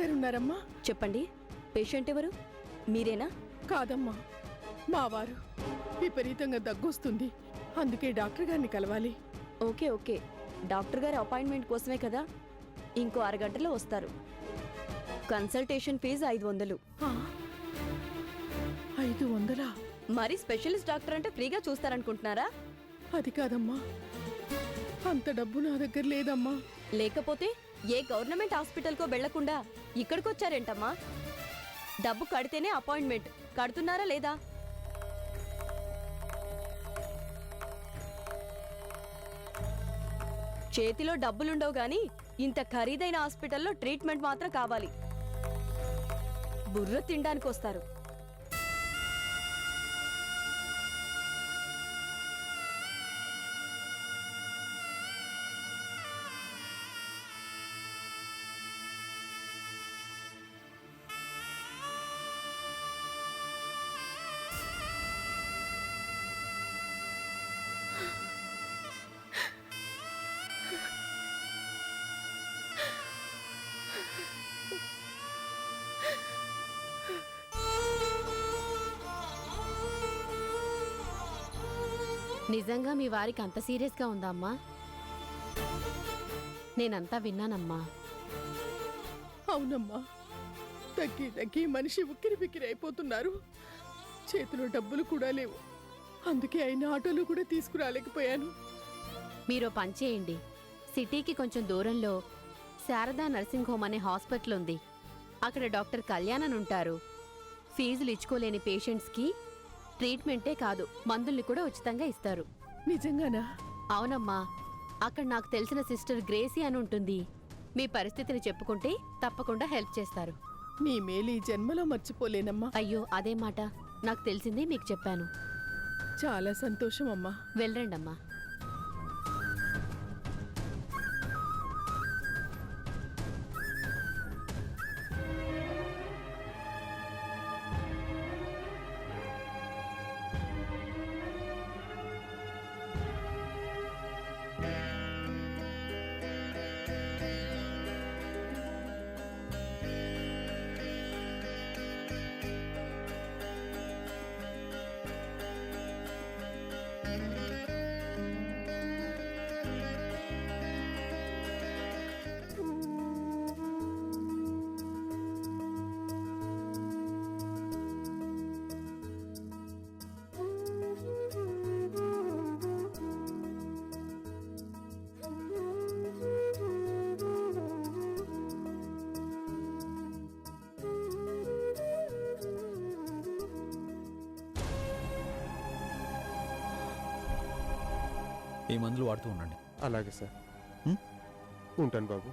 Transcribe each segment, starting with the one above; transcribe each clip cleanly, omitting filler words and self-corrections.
గారు ఉన్నారమ్మా? చెప్పండి, పేషెంట్ ఎవరు? మీరేనా? కాదమ్మా, మా వారు. విపరీతంగా దగ్గొస్తుంది, అందుకే డాక్టర్ గారిని కలవాలి. ఓకే ఓకే, డాక్టర్ గారి అపాయింట్మెంట్ కోసమే కదా. ఇంకో అరగంటలో వస్తారు. Consultation fees 500. 500? మరి స్పెషలిస్ట్ డాక్టర్ అంటే ఫ్రీగా చూస్తారనుకుంటున్నారా? అది కాదమ్మా, అంత డబ్బు నా దగ్గర లేదమ్మా. లేకపోతే ఏ గవర్నమెంట్ హాస్పిటల్కో వెళ్లకుండా ఇక్కడికొచ్చారేంటమ్మా? డబ్బు కడితేనే అపాయింట్మెంట్. కడుతున్నారా లేదా? చేతిలో డబ్బులుండవు గాని ఇంత ఖరీదైన హాస్పిటల్లో ట్రీట్మెంట్ మాత్రం కావాలి. బుర్ర తినడానికి వస్తారు. నిజంగా మీ వారికి అంత సీరియస్గా ఉందా అమ్మా? నేనంతా విన్నానమ్మా. అవునమ్మా, తగ్గి తగ్గి మనిషి ఉక్కిరి బిక్కిరి అయిపోతున్నారు. చేతిలో డబ్బులు కూడా లేవు, అందుకే ఆయన ఆటోలు కూడా తీసుకురాలేకపోయాను. మీరు పని చేయండి, సిటీకి కొంచెం దూరంలో శారదా నర్సింగ్ హోమ్ అనే హాస్పిటల్ ఉంది. అక్కడ డాక్టర్ కళ్యాణన్ ఉంటారు. ఫీజులు ఇచ్చుకోలేని పేషెంట్స్కి ట్రీట్మెంటే కాదు, మందుల్ని కూడా ఉచితంగా ఇస్తారు. నిజంగానా? అవునమ్మా, అక్కడ నాకు తెలిసిన సిస్టర్ గ్రేసీ అని ఉంటుంది. మీ పరిస్థితిని చెప్పుకుంటే తప్పకుండా హెల్ప్ చేస్తారు. నీ మేలు ఈ జన్మలో మర్చిపోలేనమ్మా. అయ్యో అదే మాట, నాకు తెలిసిందే మీకు చెప్పాను. చాలా సంతోషం అమ్మా. వెళ్ళండమ్మా. ఈ మందులు వాడుతూ ఉండండి. అలాగే సార్. ఉంటాను బాబు.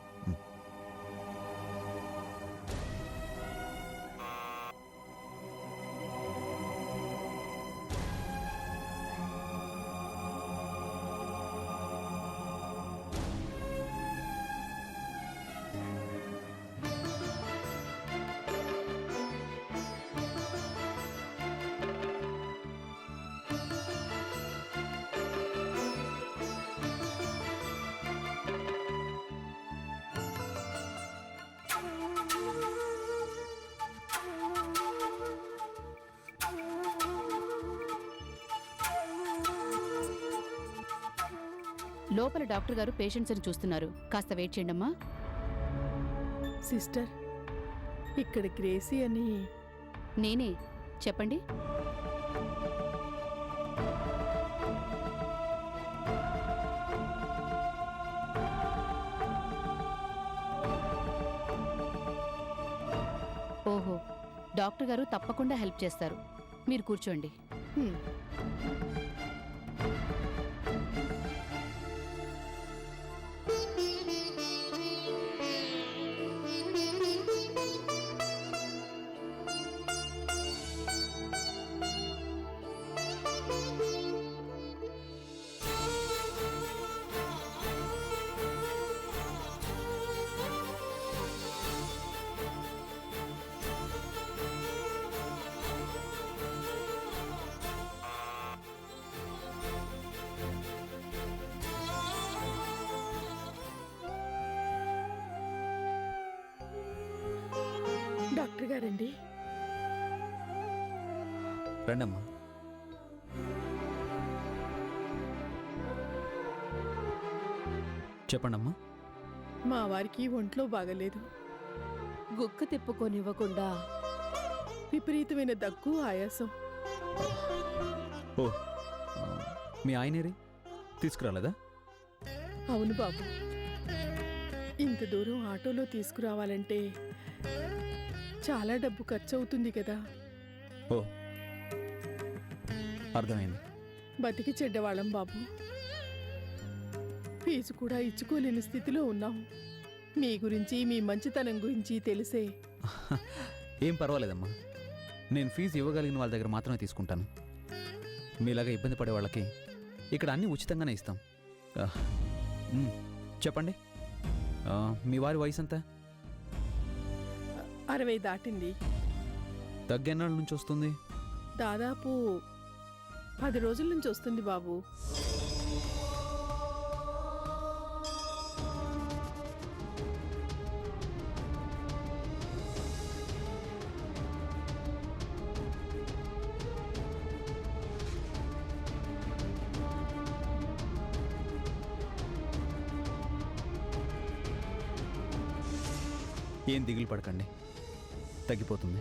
లోపల డాక్టర్ గారు పేషెంట్స్ని చూస్తున్నారు, కాస్త వెయిట్ చేయండమ్మా. సిస్టర్, ఇక్కడ గ్రేసీ అని. నేనే, చెప్పండి. ఓహో, డాక్టర్ గారు తప్పకుండా హెల్ప్ చేస్తారు. మీరు కూర్చోండి. త్వరగా రండి. రండమ్మా. చెప్పండమ్మా. మా వారికి ఒంట్లో బాగలేదు. గుక్క తిప్పుకొనివ్వకుండా విపరీతమైన దగ్గు, ఆయాసం. ఓ, మీ ఆయనేరి తీసుకురాలేదా? అవును బాబు, ఇంత దూరం ఆటోలో తీసుకురావాలంటే చాలా డబ్బు ఖర్చు అవుతుంది కదా. ఓ, అర్థమైంది. బతికి చెడ్డవాళ్ళం బాబు. ఫీజు కూడా ఇచ్చుకోలేని స్థితిలో ఉన్నాం. మీ గురించి, మీ మంచితనం గురించి తెలిసే. ఏం పర్వాలేదమ్మా, నేను ఫీజు ఇవ్వగలిగిన వాళ్ళ దగ్గర మాత్రమే తీసుకుంటాను. మీలాగా ఇబ్బంది పడే వాళ్ళకి ఇక్కడ అన్నీ ఉచితంగానే ఇస్తాం. చెప్పండి, మీ వారి వయసు ఎంత? 60 దాటింది. దగ్గెన్నాళ్ళ నుంచి వస్తుంది? దాదాపు 10 రోజుల నుంచి వస్తుంది బాబు. ఏం దిగులు పడకండి, తగ్గిపోతుంది.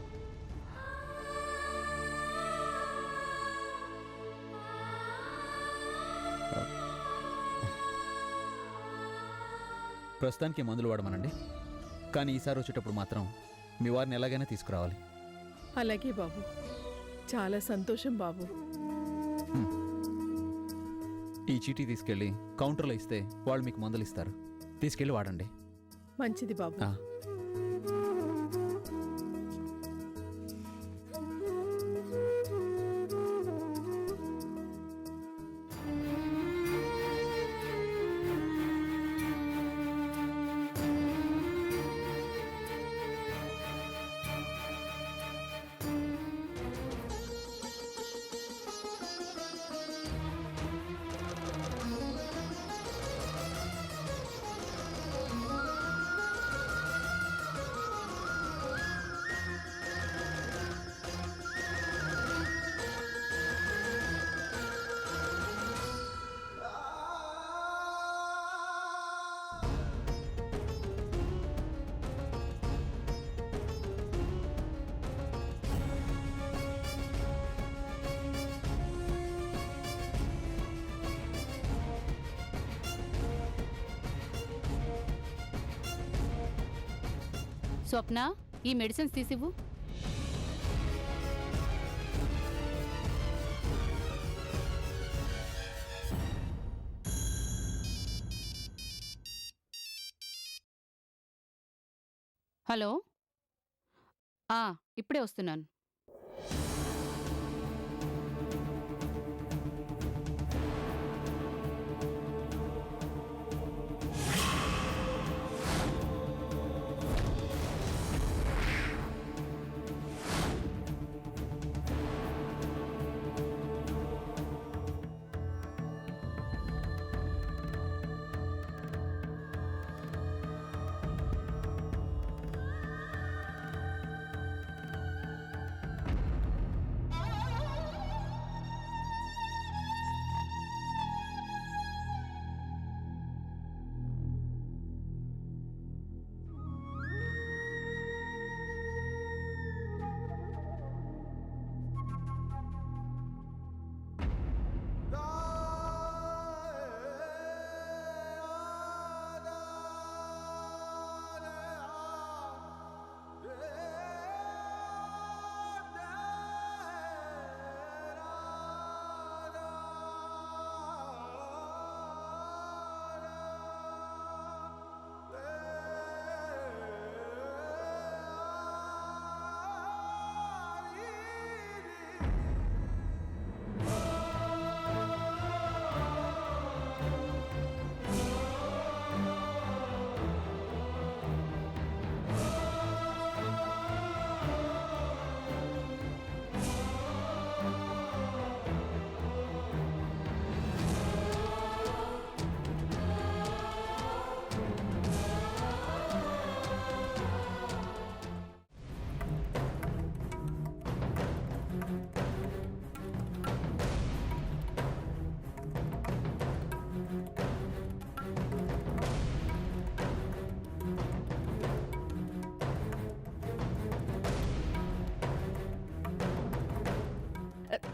ప్రస్తుతానికి మందులు వాడమనండి, కానీ ఈసారి వచ్చేటప్పుడు మాత్రం మీ వారిని ఎలాగైనా తీసుకురావాలి. అలాగే బాబు, చాలా సంతోషం బాబు. ఈ చీటీ తీసుకెళ్ళి కౌంటర్లో ఇస్తే వాళ్ళు మీకు మందులు ఇస్తారు. తీసుకెళ్ళి వాడండి. మంచిది బాబు. స్వప్న, ఈ మెడిసిన్స్ తీసివ్వు. హలో, ఇప్పుడే వస్తున్నాను.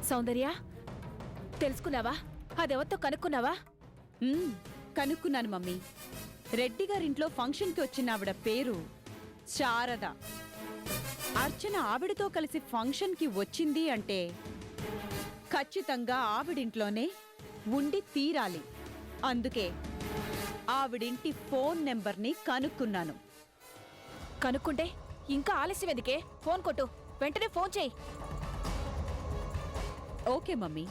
సౌందర్య తెలుసుకున్నావా? అదెవరితో కనుక్కున్నావా? కనుక్కున్నాను మమ్మీ. రెడ్డి గారింట్లో ఫంక్షన్కి వచ్చిన ఆవిడ పేరు శారద. అర్చన ఆవిడతో కలిసి ఫంక్షన్కి వచ్చింది అంటే ఖచ్చితంగా ఆవిడింట్లోనే ఉండి తీరాలి. అందుకే ఆవిడింటి ఫోన్ నెంబర్ని కనుక్కున్నాను. కనుక్కుంటే ఇంకా ఆలస్యం ఎందుకే? ఫోన్ కొట్టు, వెంటనే ఫోన్ చేయి. Okay mummy.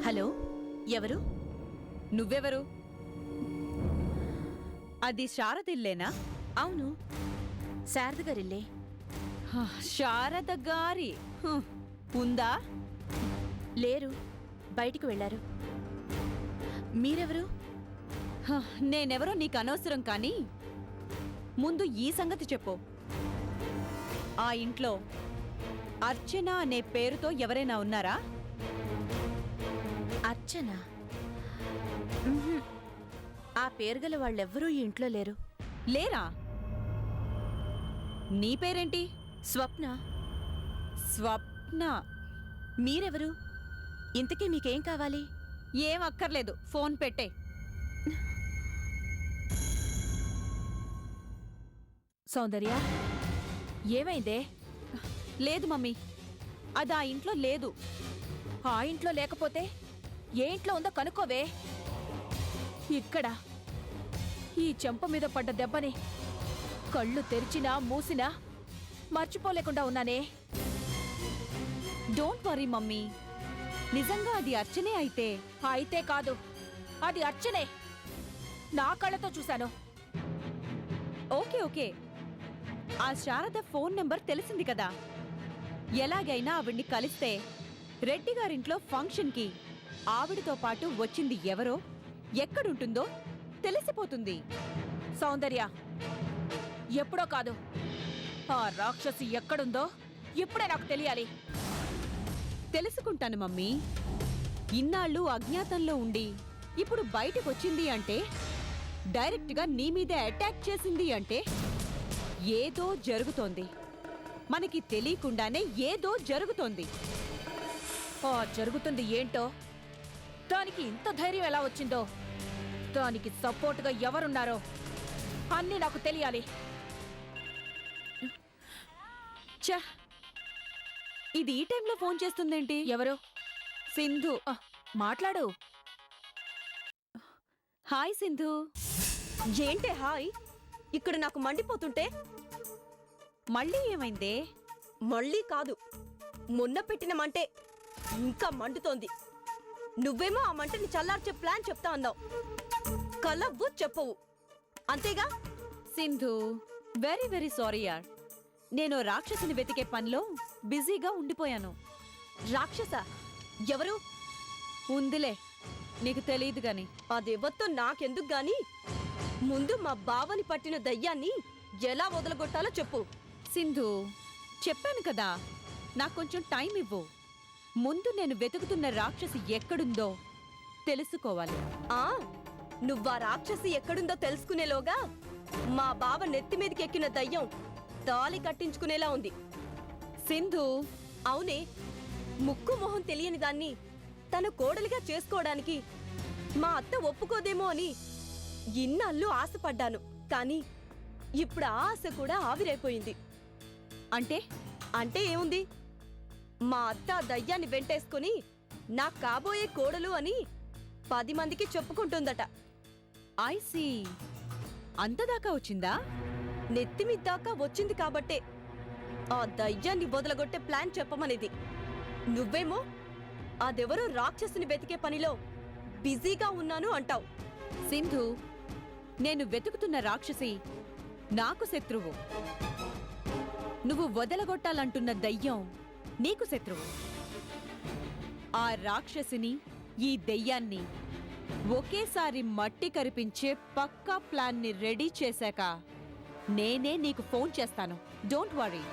హలో, ఎవరు? నువ్వెవరు? అది శారదిల్లేనా? అవును, శారద గారిల్లే. శారద గారి ఉందా? లేరు, బయటికి వెళ్లారు. మీరెవరు? నేనెవరో నీకు అనవసరం కానీ ముందు ఈ సంగతి చెప్పు. ఆ ఇంట్లో అర్చన అనే పేరుతో ఎవరైనా ఉన్నారా? అర్చన? ఉహుం. ఆ పేరు గల వాళ్ళెవ్వరూ ఈ ఇంట్లో లేరు. లేరా? నీ పేరేంటి? స్వప్న. స్వప్న. మీరెవరు? ఇంతకీ మీకేం కావాలి? ఏం అక్కర్లేదు, ఫోన్ పెట్టే. సౌందర్య, ఏమైందే? లేదు మమ్మీ, అది ఆ ఇంట్లో లేదు. ఆ ఇంట్లో లేకపోతే ఏ ఇంట్లో ఉందో కనుక్కోవే. ఇక్కడ ఈ చెంప మీద పడ్డ దెబ్బని కళ్ళు తెరిచినా మూసినా మర్చిపోలేకుండా ఉన్నానే. డోంట్ వరీ మమ్మీ, నిజంగా అది అర్చనే అయితే. అయితే కాదు, అది అర్చనే. నా కళ్ళతో చూశాను. ఓకే ఓకే, ఆ శారద ఫోన్ నెంబర్ తెలిసింది కదా. ఎలాగైనా ఆవిడ్ని కలిస్తే రెడ్డి గారింట్లో ఫంక్షన్కి ఆవిడతో పాటు వచ్చింది ఎవరో, ఎక్కడుంటుందో తెలిసిపోతుంది. సౌందర్య, ఎప్పుడో కాదు, ఆ రాక్షసి ఎక్కడుందో ఇప్పుడే నాకు తెలియాలి. తెలుసుకుంటాను మమ్మీ. ఇన్నాళ్ళు అజ్ఞాతంలో ఉండి ఇప్పుడు బయటకొచ్చింది అంటే, డైరెక్ట్గా నీ మీదే అటాక్ చేసింది అంటే ఏదో జరుగుతోంది. మనకి తెలియకుండానే ఏదో జరుగుతోంది. ఆ జరుగుతుంది ఏంటో, దానికి ఇంత ధైర్యం ఎలా వచ్చిందో, దానికి సపోర్టుగా ఎవరున్నారో అన్నీ నాకు తెలియాలి. ఛ, ఇది ఈ టైంలో ఫోన్ చేస్తుందేంటి? ఎవరు? సింధు. మాట్లాడు. హాయ్ సింధు. ఏంటే హాయ్? ఇక్కడ నాకు మండిపోతుంటే మళ్ళీ ఏమైందే? మళ్ళీ కాదు, మొన్న పెట్టిన మంటే ఇంకా మండుతోంది. నువ్వేమో ఆ మంటని చల్లార్చే ప్లాన్ చెప్తా అన్నావు. కలవ్వు చెప్పవు, అంతేగా? సింధు, వెరీ వెరీ సారీ యార్. నేను రాక్షసుని వెతికే పనిలో బిజీగా ఉండిపోయాను. రాక్షస? ఎవరు? ఉందిలే, నీకు తెలియదు గాని. అదెవత్తో నాకెందుకు గాని, ముందు మా బావని పట్టిన దయ్యాన్ని ఎలా వదలగొట్టాలో చెప్పు. సింధు, చెప్పాను కదా, నాకు కొంచెం టైం ఇవ్వు. ముందు నేను వెతుకుతున్న రాక్షసి ఎక్కడుందో తెలుసుకోవాలి. నువ్వా రాక్షసి ఎక్కడుందో తెలుసుకునేలోగా మా బావ నెత్తిమీదకెక్కిన దయ్యం తాళి కట్టించుకునేలా ఉంది. సింధు. అవునే, ముక్కు మొహం తెలియని దాన్ని తన కోడలిగా చేసుకోవడానికి మా అత్త ఒప్పుకోదేమో అని ఇన్నాళ్ళు ఆశపడ్డాను. కానీ ఇప్పుడు ఆ ఆశ కూడా ఆవిరైపోయింది. అంటే అంటే ఏముంది, మా అత్త దయ్యాన్ని వెంటేసుకుని నా కాబోయే కోడలు అని 10 మందికి చెప్పుకుంటుందట. ఐసీ అంతదాకా వచ్చిందా? నెత్తిమిద్దాకా వచ్చింది కాబట్టే ఆ దయ్యాన్ని వదలగొట్టే ప్లాన్ చెప్పమనేది. నువ్వేమో అదెవరో రాక్షసుని వెతికే పనిలో బిజీగా ఉన్నాను అంటావు. సింధు, నేను వెతుకుతున్న రాక్షసి నాకు శత్రువు. నువ్వు వదలగొట్టాలంటున్న దయ్యం నీకు శత్రువు. ఆ రాక్షసిని, ఈ దెయ్యాన్ని ఒకేసారి మట్టి కరిపించే పక్కా ప్లాన్ని రెడీ చేశాక నేనే నీకు ఫోన్ చేస్తాను. Don't worry.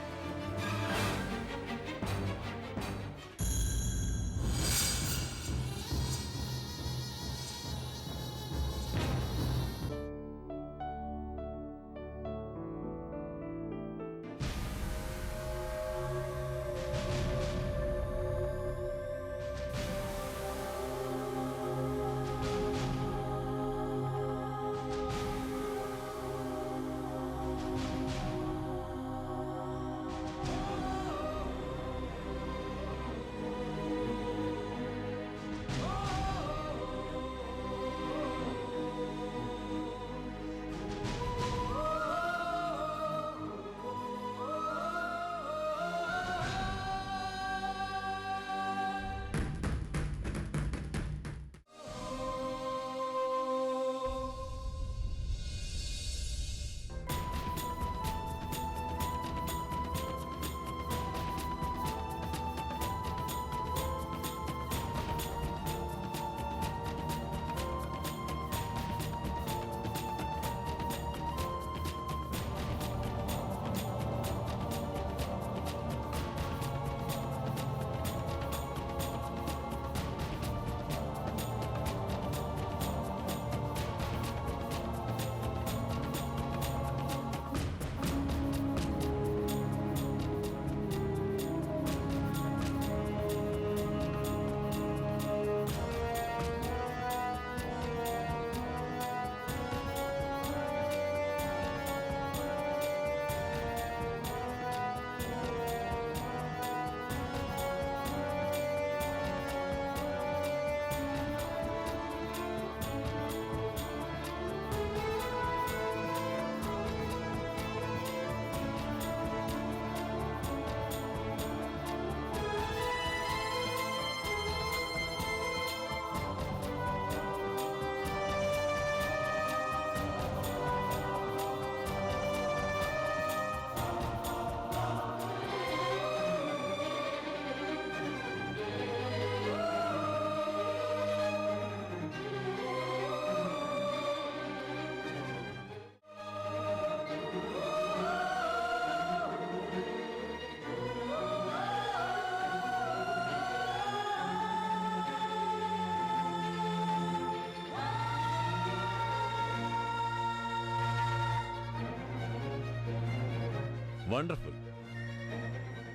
Wonderful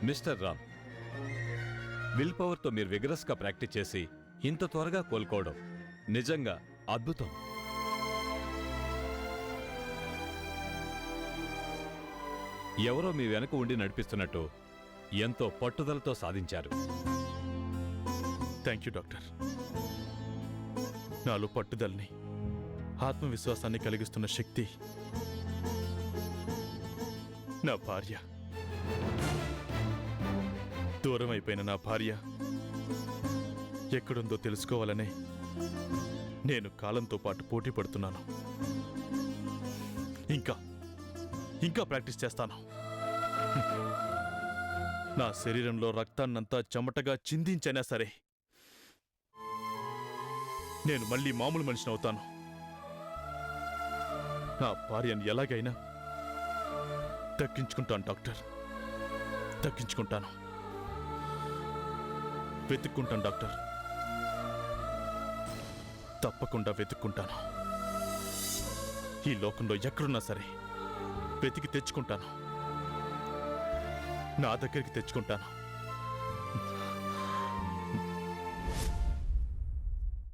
mister Ram. Will పవర్తో మీరు విగరస్గా ప్రాక్టీస్ చేసి ఇంత త్వరగా కోలుకోవడం నిజంగా అద్భుతం. ఎవరో మీ వెనక ఉండి నడిపిస్తున్నట్టు ఎంతో పట్టుదలతో సాధించారు. Thank you doctor. నాలో పట్టుదలని, ఆత్మవిశ్వాసాన్ని కలిగిస్తున్న శక్తి నా భార్య. దూరం అయిపోయిన నా భార్య ఎక్కడుందో తెలుసుకోవాలనే నేను కాలంతో పాటు పోటీ పడుతున్నాను. ఇంకా ప్రాక్టీస్ చేస్తాను. నా శరీరంలో రక్తాన్నంతా చెమటగా చిందించైనా సరే నేను మళ్ళీ మామూలు మనిషిని అవుతాను. నా భార్యను ఎలాగైనా దక్కించుకుంటాను డాక్టర్, దక్కించుకుంటాను. వెతుక్కుంటాను డాక్టర్, తప్పకుండా వెతుక్కుంటాను. ఈ లోకంలో ఎక్కడున్నా సరే వెతికి తెచ్చుకుంటాను, నా దగ్గరికి తెచ్చుకుంటాను.